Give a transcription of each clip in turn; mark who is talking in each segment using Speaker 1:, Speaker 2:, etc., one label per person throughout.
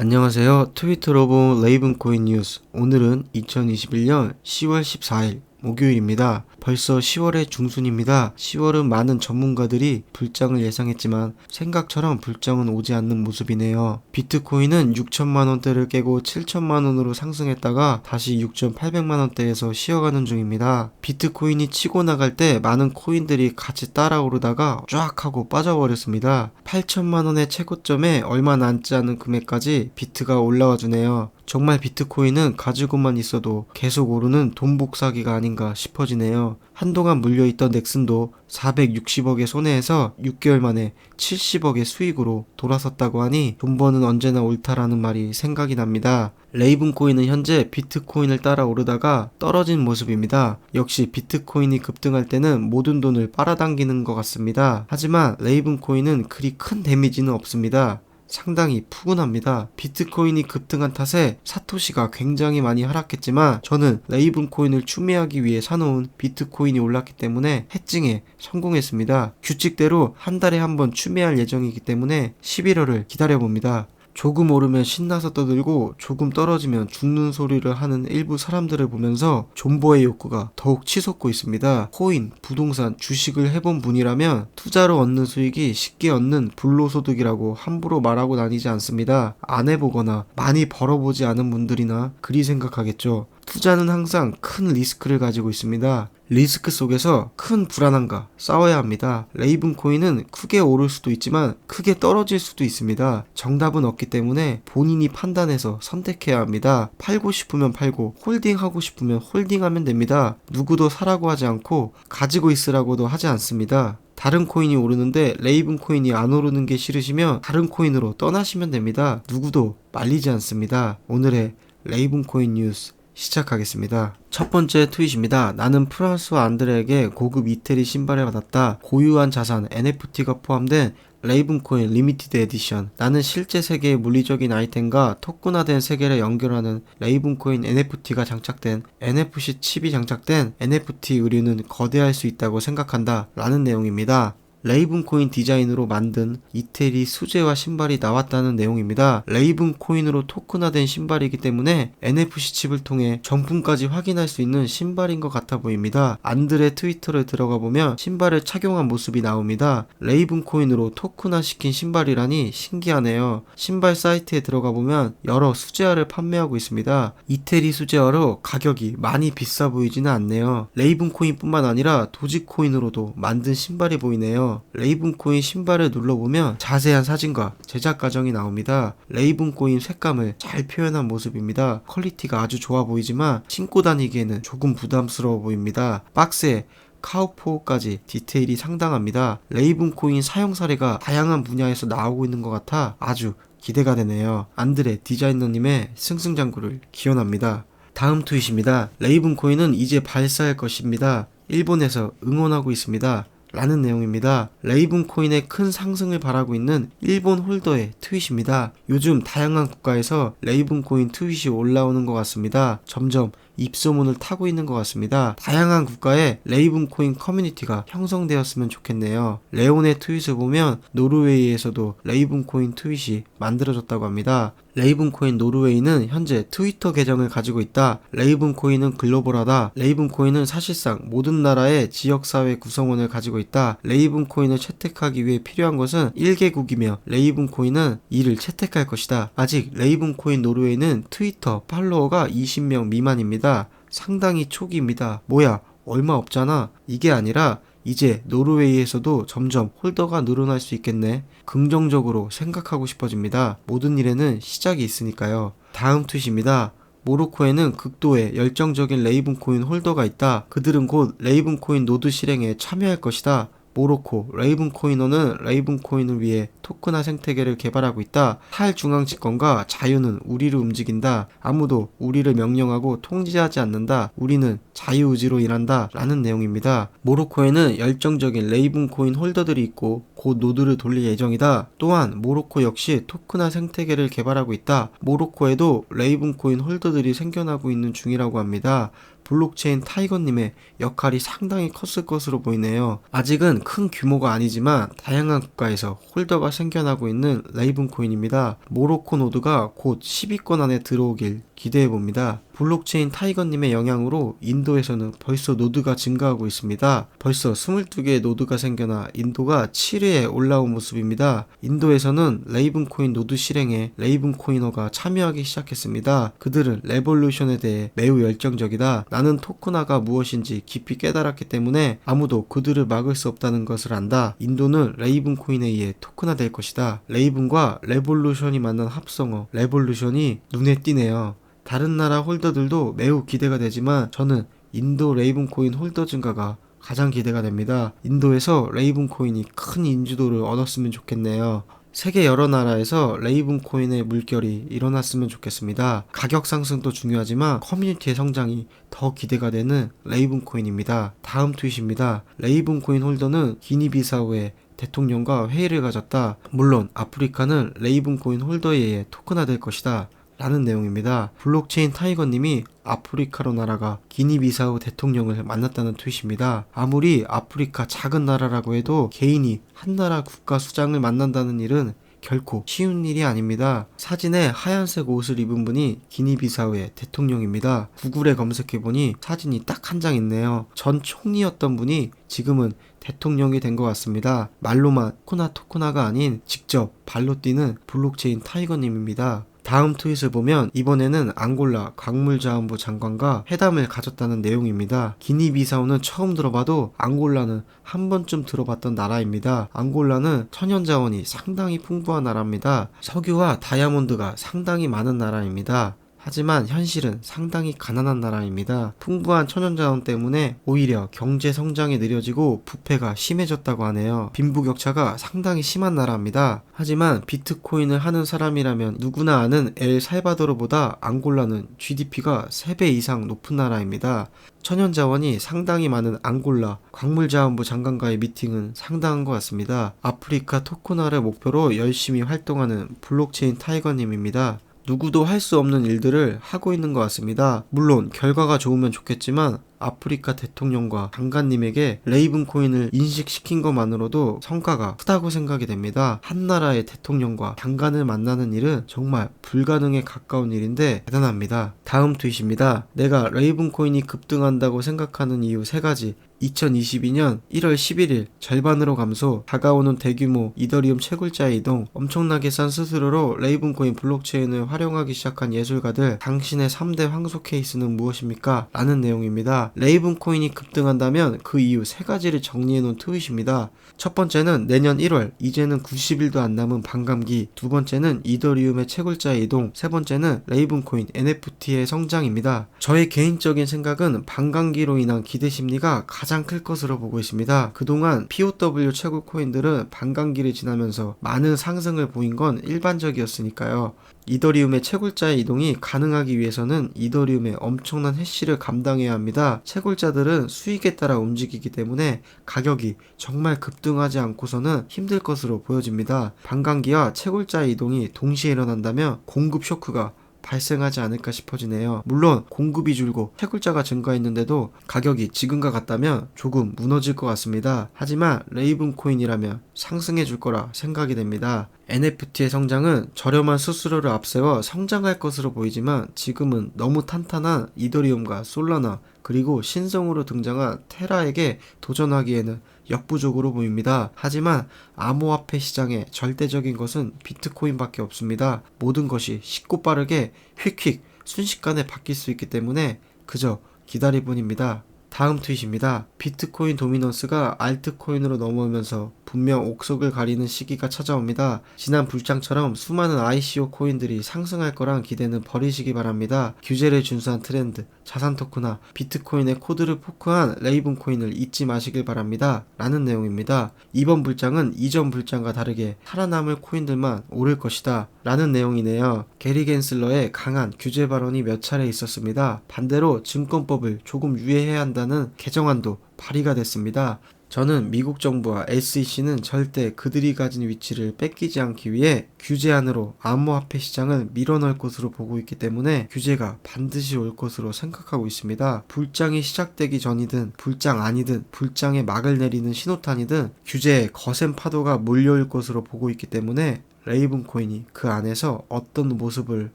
Speaker 1: 안녕하세요. 트위터로 본 레이븐코인 뉴스. 오늘은 2021년 10월 14일 목요일입니다. 벌써 10월의 중순입니다. 10월은 많은 전문가들이 불장을 예상했지만 생각처럼 불장은 오지 않는 모습이네요. 비트코인은 6천만원대를 깨고 7천만원으로 상승했다가 다시 6,800만원대에서 쉬어가는 중입니다. 비트코인이 치고 나갈 때 많은 코인들이 같이 따라 오르다가 쫙 하고 빠져버렸습니다. 8천만원의 최고점에 얼마 남지 않은 금액까지 비트가 올라와 주네요. 정말 비트코인은 가지고만 있어도 계속 오르는 돈 복사기가 아닌가 싶어지네요. 한동안 물려있던 넥슨도 460억의 손해에서 6개월 만에 70억의 수익으로 돌아섰다고 하니 돈 버는 언제나 옳다라는 말이 생각이 납니다. 레이븐코인은 현재 비트코인을 따라 오르다가 떨어진 모습입니다. 역시 비트코인이 급등할 때는 모든 돈을 빨아당기는 것 같습니다. 하지만 레이븐코인은 그리 큰 데미지는 없습니다. 상당히 푸근합니다. 비트코인이 급등한 탓에 사토시가 굉장히 많이 하락했지만 저는 레이븐코인을 추매하기 위해 사놓은 비트코인이 올랐기 때문에 해칭에 성공했습니다. 규칙대로 한 달에 한 번 추매할 예정이기 때문에 11월을 기다려봅니다. 조금 오르면 신나서 떠들고 조금 떨어지면 죽는 소리를 하는 일부 사람들을 보면서 존버의 욕구가 더욱 치솟고 있습니다. 코인, 부동산, 주식을 해본 분이라면 투자로 얻는 수익이 쉽게 얻는 불로소득이라고 함부로 말하고 다니지 않습니다. 안 해보거나 많이 벌어보지 않은 분들이나 그리 생각하겠죠. 투자는 항상 큰 리스크를 가지고 있습니다. 리스크 속에서 큰 불안함과 싸워야 합니다. 레이븐코인은 크게 오를 수도 있지만 크게 떨어질 수도 있습니다. 정답은 없기 때문에 본인이 판단해서 선택해야 합니다. 팔고 싶으면 팔고 홀딩하고 싶으면 홀딩하면 됩니다. 누구도 사라고 하지 않고 가지고 있으라고도 하지 않습니다. 다른 코인이 오르는데 레이븐 코인이 안 오르는 게 싫으시면 다른 코인으로 떠나시면 됩니다. 누구도 말리지 않습니다. 오늘의 레이븐 코인 뉴스 시작하겠습니다. 첫 번째 트윗입니다. 나는 프랑스와 안드레에게 고급 이태리 신발을 받았다. 고유한 자산 NFT가 포함된 레이븐코인 리미티드 에디션. 나는 실제 세계의 물리적인 아이템과 토큰화된 세계를 연결하는 레이븐코인 NFT가 장착된 NFC 칩이 장착된 NFT 의류는 거대할 수 있다고 생각한다 라는 내용입니다. 레이븐코인 디자인으로 만든 이태리 수제화 신발이 나왔다는 내용입니다. 레이븐코인으로 토큰화된 신발이기 때문에 NFC 칩을 통해 정품까지 확인할 수 있는 신발인 것 같아 보입니다. 안드레 트위터를 들어가 보면 신발을 착용한 모습이 나옵니다. 레이븐코인으로 토큰화 시킨 신발이라니 신기하네요. 신발 사이트에 들어가 보면 여러 수제화를 판매하고 있습니다. 이태리 수제화로 가격이 많이 비싸 보이지는 않네요. 레이븐코인 뿐만 아니라 도지코인으로도 만든 신발이 보이네요. 레이븐코인 신발을 눌러보면 자세한 사진과 제작 과정이 나옵니다. 레이븐코인 색감을 잘 표현한 모습입니다. 퀄리티가 아주 좋아 보이지만 신고 다니기에는 조금 부담스러워 보입니다. 박스에 카우포까지 디테일이 상당합니다. 레이븐코인 사용 사례가 다양한 분야에서 나오고 있는 것 같아 아주 기대가 되네요. 안드레 디자이너님의 승승장구를 기원합니다. 다음 트윗입니다. 레이븐코인은 이제 발사할 것입니다. 일본에서 응원하고 있습니다. 라는 내용입니다. 레이븐코인의 큰 상승을 바라고 있는 일본 홀더의 트윗입니다. 요즘 다양한 국가에서 레이븐코인 트윗이 올라오는 것 같습니다. 점점 입소문을 타고 있는 것 같습니다. 다양한 국가에 레이븐코인 커뮤니티가 형성되었으면 좋겠네요. 레온의 트윗을 보면 노르웨이에서도 레이븐코인 트윗이 만들어졌다고 합니다. 레이븐코인 노르웨이는 현재 트위터 계정을 가지고 있다. 레이븐코인은 글로벌하다. 레이븐코인은 사실상 모든 나라의 지역사회 구성원을 가지고 있다. 레이븐코인을 채택하기 위해 필요한 것은 1개국이며 레이븐코인은 이를 채택할 것이다. 아직 레이븐코인 노르웨이는 트위터 팔로워가 20명 미만입니다. 상당히 초기입니다. 뭐야, 얼마 없잖아. 이게 아니라 이제 노르웨이에서도 점점 홀더가 늘어날 수 있겠네. 긍정적으로 생각하고 싶어집니다. 모든 일에는 시작이 있으니까요. 다음 트윗입니다. 모로코에는 극도의 열정적인 레이븐코인 홀더가 있다. 그들은 곧 레이븐코인 노드 실행에 참여할 것이다. 모로코 레이븐코이너는 레이븐코인을 위해 토큰화 생태계를 개발하고 있다. 탈중앙집권과 자유는 우리를 움직인다. 아무도 우리를 명령하고 통제하지 않는다. 우리는 자유의지로 일한다. 라는 내용입니다. 모로코에는 열정적인 레이븐코인 홀더들이 있고 곧 노드를 돌릴 예정이다. 또한 모로코 역시 토큰화 생태계를 개발하고 있다. 모로코에도 레이븐코인 홀더들이 생겨나고 있는 중이라고 합니다. 블록체인 타이거님의 역할이 상당히 컸을 것으로 보이네요. 아직은 큰 규모가 아니지만 다양한 국가에서 홀더가 생겨나고 있는 레이븐코인입니다. 모로코 노드가 곧 10위권 안에 들어오길 기대해봅니다. 블록체인 타이거님의 영향으로 인도에서는 벌써 노드가 증가하고 있습니다. 벌써 22개의 노드가 생겨나 인도가 7위에 올라온 모습입니다. 인도에서는 레이븐코인 노드 실행에 레이븐코이너가 참여하기 시작했습니다. 그들은 레볼루션에 대해 매우 열정적이다. 나는 토크나가 무엇인지 깊이 깨달았기 때문에 아무도 그들을 막을 수 없다는 것을 안다. 인도는 레이븐코인에 의해 토크나 될 것이다. 레이븐과 레볼루션이 만난 합성어 레볼루션이 눈에 띄네요. 다른 나라 홀더들도 매우 기대가 되지만 저는 인도 레이븐코인 홀더 증가가 가장 기대가 됩니다. 인도에서 레이븐코인이 큰 인지도를 얻었으면 좋겠네요. 세계 여러 나라에서 레이븐코인의 물결이 일어났으면 좋겠습니다. 가격 상승도 중요하지만 커뮤니티의 성장이 더 기대가 되는 레이븐코인입니다. 다음 트윗입니다. 레이븐코인 홀더는 기니비사우의 대통령과 회의를 가졌다. 물론 아프리카는 레이븐코인 홀더에 의해 토큰화될 것이다. 라는 내용입니다. 블록체인 타이거님이 아프리카로 나라가 기니비사우 대통령을 만났다는 트윗입니다. 아무리 아프리카 작은 나라라고 해도 개인이 한 나라 국가 수장을 만난다는 일은 결코 쉬운 일이 아닙니다. 사진에 하얀색 옷을 입은 분이 기니비사우의 대통령입니다. 구글에 검색해보니 사진이 딱 한 장 있네요. 전 총리였던 분이 지금은 대통령이 된 것 같습니다. 말로만 토크나가 아닌 직접 발로 뛰는 블록체인 타이거님입니다. 다음 트윗을 보면 이번에는 앙골라 광물자원부 장관과 회담을 가졌다는 내용입니다. 기니비사우는 처음 들어봐도 앙골라는 한 번쯤 들어봤던 나라입니다. 앙골라는 천연자원이 상당히 풍부한 나라입니다. 석유와 다이아몬드가 상당히 많은 나라입니다. 하지만 현실은 상당히 가난한 나라입니다. 풍부한 천연자원 때문에 오히려 경제 성장이 느려지고 부패가 심해졌다고 하네요. 빈부격차가 상당히 심한 나라입니다. 하지만 비트코인을 하는 사람이라면 누구나 아는 엘살바도르보다 앙골라는 GDP가 3배 이상 높은 나라입니다. 천연자원이 상당히 많은 앙골라 광물자원부 장관과의 미팅은 상당한 것 같습니다. 아프리카 토크나를 목표로 열심히 활동하는 블록체인 타이거님입니다. 누구도 할 수 없는 일들을 하고 있는 것 같습니다. 물론 결과가 좋으면 좋겠지만 아프리카 대통령과 장관님에게 레이븐코인을 인식시킨 것만으로도 성과가 크다고 생각이 됩니다. 한 나라의 대통령과 장관을 만나는 일은 정말 불가능에 가까운 일인데 대단합니다. 다음 트윗입니다. 내가 레이븐코인이 급등한다고 생각하는 이유 3가지. 2022년 1월 11일 절반으로 감소, 다가오는 대규모 이더리움 채굴자의 이동, 엄청나게 싼 수수료로 레이븐코인 블록체인을 활용하기 시작한 예술가들, 당신의 3대 황소 케이스는 무엇입니까? 라는 내용입니다. 레이븐코인이 급등한다면 그 이유 3가지를 정리해놓은 트윗입니다. 첫 번째는 내년 1월, 이제는 90일도 안 남은 반감기, 두 번째는 이더리움의 채굴자의 이동, 세 번째는 레이븐코인 NFT의 성장입니다. 저의 개인적인 생각은 반감기로 인한 기대 심리가 가장 클 것으로 보고 있습니다. 그동안 POW 채굴 코인들은 반감기를 지나면서 많은 상승을 보인 건 일반적이었으니까요. 이더리움의 채굴자의 이동이 가능하기 위해서는 이더리움의 엄청난 해시를 감당해야 합니다. 채굴자들은 수익에 따라 움직이기 때문에 가격이 정말 급등하지 않고서는 힘들 것으로 보여집니다. 반감기와 채굴자의 이동이 동시에 일어난다면 공급 쇼크가 발생하지 않을까 싶어지네요. 물론 공급이 줄고 채굴자가 증가했는데도 가격이 지금과 같다면 조금 무너질 것 같습니다. 하지만 레이븐코인이라면 상승해 줄 거라 생각이 됩니다. NFT의 성장은 저렴한 수수료를 앞세워 성장할 것으로 보이지만 지금은 너무 탄탄한 이더리움과 솔라나 그리고 신성으로 등장한 테라에게 도전하기에는 역부족으로 보입니다. 하지만 암호화폐 시장의 절대적인 것은 비트코인밖에 없습니다. 모든 것이 쉽고 빠르게 휙휙 순식간에 바뀔 수 있기 때문에 그저 기다릴 뿐입니다. 다음 트윗입니다. 비트코인 도미넌스가 알트코인으로 넘어오면서 분명 옥석을 가리는 시기가 찾아옵니다. 지난 불장처럼 수많은 ICO 코인들이 상승할 거란 기대는 버리시기 바랍니다. 규제를 준수한 트렌드, 자산 토크나 비트코인의 코드를 포크한 레이븐코인을 잊지 마시길 바랍니다. 라는 내용입니다. 이번 불장은 이전 불장과 다르게 살아남을 코인들만 오를 것이다. 라는 내용이네요. 게리 겐슬러의 강한 규제 발언이 몇 차례 있었습니다. 반대로 증권법을 조금 유예해야 한다는 개정안도 발의가 됐습니다. 저는 미국 정부와 SEC는 절대 그들이 가진 위치를 뺏기지 않기 위해 규제안으로 암호화폐 시장을 밀어넣을 것으로 보고 있기 때문에 규제가 반드시 올 것으로 생각하고 있습니다. 불장이 시작되기 전이든 불장 아니든 불장에 막을 내리는 신호탄이든 규제의 거센 파도가 몰려올 것으로 보고 있기 때문에 레이븐 코인이 그 안에서 어떤 모습을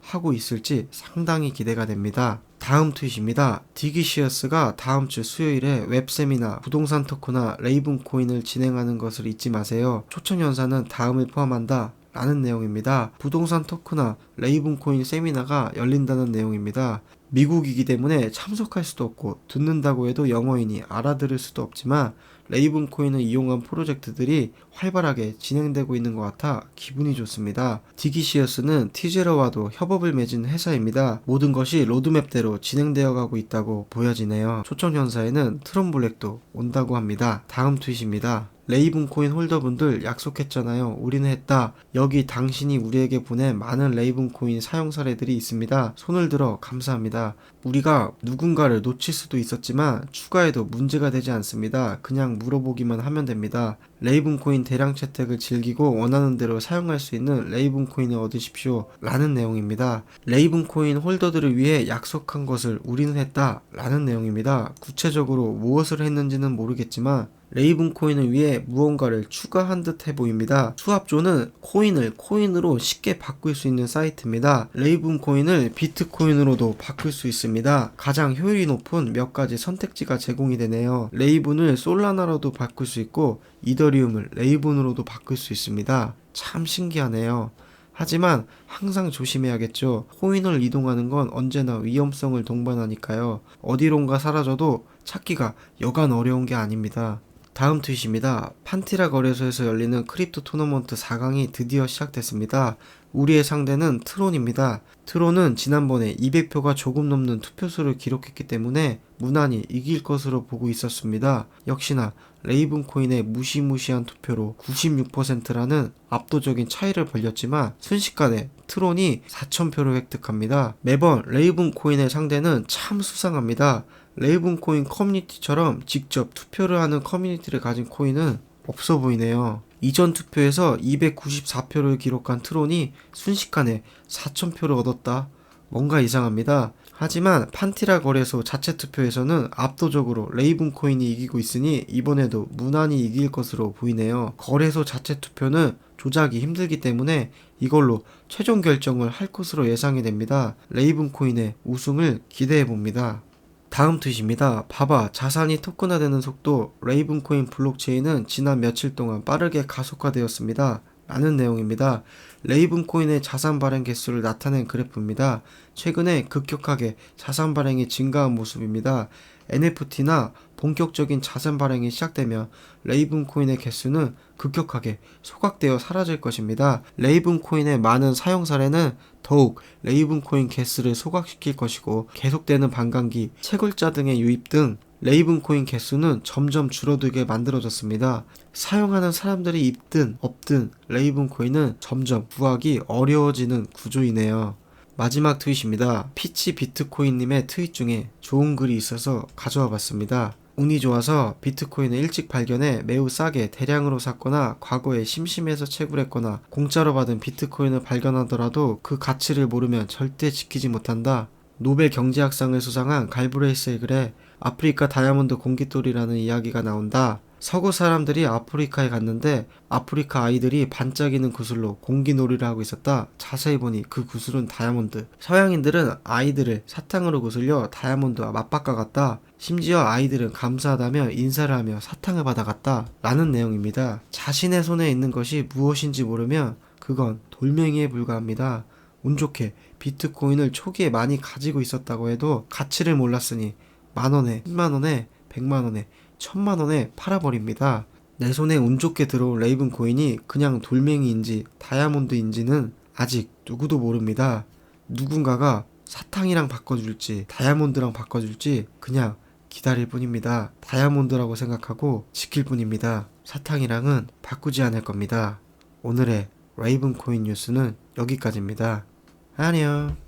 Speaker 1: 하고 있을지 상당히 기대가 됩니다. 다음 트윗입니다. 디기시어스가 다음 주 수요일에 웹세미나 부동산 토크나 레이븐 코인을 진행하는 것을 잊지 마세요. 초청 연사는 다음을 포함한다 라는 내용입니다. 부동산 토크나 레이븐 코인 세미나가 열린다는 내용입니다. 미국이기 때문에 참석할 수도 없고 듣는다고 해도 영어인이 알아들을 수도 없지만 레이븐 코인을 이용한 프로젝트들이 활발하게 진행되고 있는 것 같아 기분이 좋습니다. 디기시어스는 티제러와도 협업을 맺은 회사입니다. 모든 것이 로드맵대로 진행되어 가고 있다고 보여지네요. 초청 연사에는 트럼 블랙도 온다고 합니다. 다음 트윗입니다. 레이븐 코인 홀더분들 약속했잖아요. 우리는 했다. 여기 당신이 우리에게 보낸 많은 레이븐 코인 사용 사례들이 있습니다. 손을 들어 감사합니다. 우리가 누군가를 놓칠 수도 있었지만 추가해도 문제가 되지 않습니다. 그냥 물어보기만 하면 됩니다. 레이븐 코인 대량 채택을 즐기고 원하는 대로 사용할 수 있는 레이븐 코인을 얻으십시오 라는 내용입니다. 레이븐 코인 홀더들을 위해 약속한 것을 우리는 했다 라는 내용입니다. 구체적으로 무엇을 했는지는 모르겠지만 레이븐 코인을 위해 무언가를 추가한 듯해 보입니다. 수압조는 코인을 코인으로 쉽게 바꿀 수 있는 사이트입니다. 레이븐 코인을 비트코인으로도 바꿀 수 있습니다. 가장 효율이 높은 몇 가지 선택지가 제공이 되네요. 레이븐을 솔라나로도 바꿀 수 있고 이더리움을 레이븐으로도 바꿀 수 있습니다. 참 신기하네요. 하지만 항상 조심해야겠죠. 코인을 이동하는 건 언제나 위험성을 동반하니까요. 어디론가 사라져도 찾기가 여간 어려운 게 아닙니다. 다음 트윗입니다. 판티라 거래소에서 열리는 크립토 토너먼트 4강이 드디어 시작됐습니다. 우리의 상대는 트론입니다. 트론은 지난번에 200표가 조금 넘는 투표수를 기록했기 때문에 무난히 이길 것으로 보고 있었습니다. 역시나 레이븐 코인의 무시무시한 투표로 96%라는 압도적인 차이를 벌렸지만 순식간에 트론이 4,000표를 획득합니다. 매번 레이븐 코인의 상대는 참 수상합니다. 레이븐 코인 커뮤니티처럼 직접 투표를 하는 커뮤니티를 가진 코인은 없어 보이네요. 이전 투표에서 294표를 기록한 트론이 순식간에 4,000표를 얻었다. 뭔가 이상합니다. 하지만 판티라 거래소 자체 투표에서는 압도적으로 레이븐 코인이 이기고 있으니 이번에도 무난히 이길 것으로 보이네요. 거래소 자체 투표는 조작이 힘들기 때문에 이걸로 최종 결정을 할 것으로 예상이 됩니다. 레이븐 코인의 우승을 기대해 봅니다. 다음 트윗입니다. 봐봐, 자산이 토큰화되는 속도, 레이븐 코인 블록체인은 지난 며칠 동안 빠르게 가속화되었습니다. 라는 내용입니다. 레이븐 코인의 자산 발행 개수를 나타낸 그래프입니다. 최근에 급격하게 자산 발행이 증가한 모습입니다. NFT나 본격적인 자산 발행이 시작되면 레이븐 코인의 개수는 급격하게 소각되어 사라질 것입니다. 레이븐 코인의 많은 사용 사례는 더욱 레이븐 코인 개수를 소각시킬 것이고 계속되는 반감기, 채굴자 등의 유입 등 레이븐 코인 개수는 점점 줄어들게 만들어졌습니다. 사용하는 사람들이 있든 없든 레이븐 코인은 점점 구하기 어려워지는 구조이네요. 마지막 트윗입니다. 피치 비트코인님의 트윗 중에 좋은 글이 있어서 가져와 봤습니다. 운이 좋아서 비트코인을 일찍 발견해 매우 싸게 대량으로 샀거나 과거에 심심해서 채굴했거나 공짜로 받은 비트코인을 발견하더라도 그 가치를 모르면 절대 지키지 못한다. 노벨 경제학상을 수상한 갈브레이스의 글에 아프리카 다이아몬드 공깃돌이라는 이야기가 나온다. 서구 사람들이 아프리카에 갔는데 아프리카 아이들이 반짝이는 구슬로 공기놀이를 하고 있었다. 자세히 보니 그 구슬은 다이아몬드. 서양인들은 아이들을 사탕으로 구슬려 다이아몬드와 맞바꿔갔다. 심지어 아이들은 감사하다며 인사를 하며 사탕을 받아갔다. 라는 내용입니다. 자신의 손에 있는 것이 무엇인지 모르면 그건 돌멩이에 불과합니다. 운 좋게 비트코인을 초기에 많이 가지고 있었다고 해도 가치를 몰랐으니 만원에, 10만원에, 100만원에, 1000만원에 팔아버립니다. 내 손에 운 좋게 들어온 레이븐 코인이 그냥 돌멩이인지 다이아몬드인지는 아직 누구도 모릅니다. 누군가가 사탕이랑 바꿔줄지 다이아몬드랑 바꿔줄지 그냥 기다릴 뿐입니다. 다이아몬드라고 생각하고 지킬 뿐입니다. 사탕이랑은 바꾸지 않을 겁니다. 오늘의 레이븐 코인 뉴스는 여기까지입니다. 안녕.